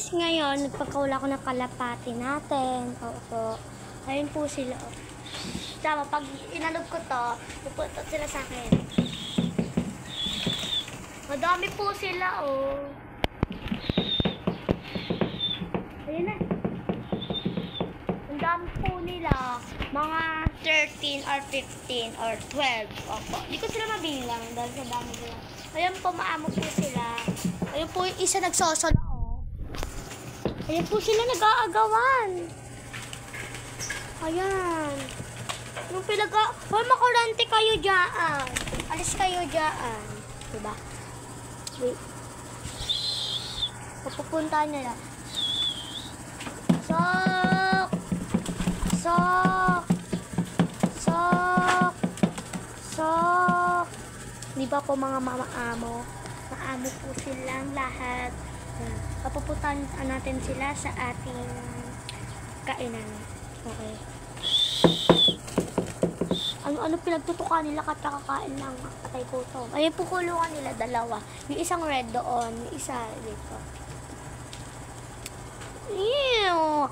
guys, ngayon nagpagkaula ko ng kalapati natin. Oo. Ayun po sila. Tama, pag inalog ko to, pupuntot sila sa akin. Madami po sila, oh. Ayun na. Ang dami po nila. Mga 13 or 15 or 12. Opo. Hindi ko sila mabilang dahil sa dami nila. Ayan po, maamo po sila. Ayun po, yung isa nagsosolo. Ayan po sila nag-aagawan. Ayan. Yung hoy, makurante kayo dyan. Alis kayo dyan. Diba? Wait. Papupuntahan nila. Sok! Sok! Sok! Sok! Di ba po mga mama-amo? Maamo po silang lahat. Papupuntahan natin sila sa ating kainan. Okay. Ano pinagtutukan nila kat kakakain lang. Patay po to. Ayun po kulungan nila, dalawa. Yung isang red doon, yung isa dito. Ew!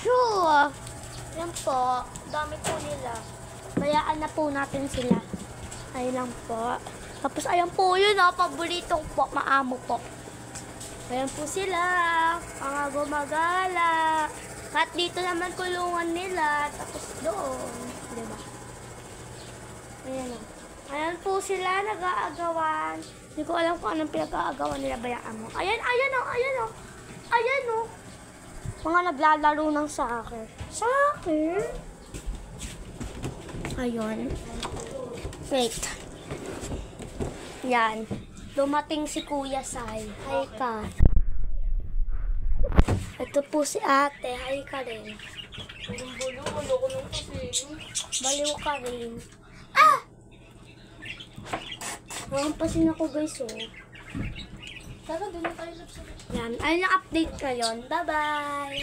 Sure! Yan po. Dami po nila. Bayaan na po natin sila. Ayun lang po. Tapos ayan po yun, paborito po. Maamo po. Ayan po sila. Mga gumagala. At dito naman kulungan nila. Tapos doon. Diba? Ayan o. Ayan po sila nag-aagawan. Hindi ko alam kung anong pinag-aagawan nila. Bayaan mo. Ayan o. Ayan o. Ayan o. Mga naglalaro ng soccer. Soccer? Ayun. Wait. Yan. Dumating si Kuya Sai. Hi ka. Ito po si ate. Hi ka rin. Baliw ka rin. Ah! Mahampasin ako guys, oh. Tara, doon na tayo sa... Yan. Ayun ang update ko yun. Bye-bye!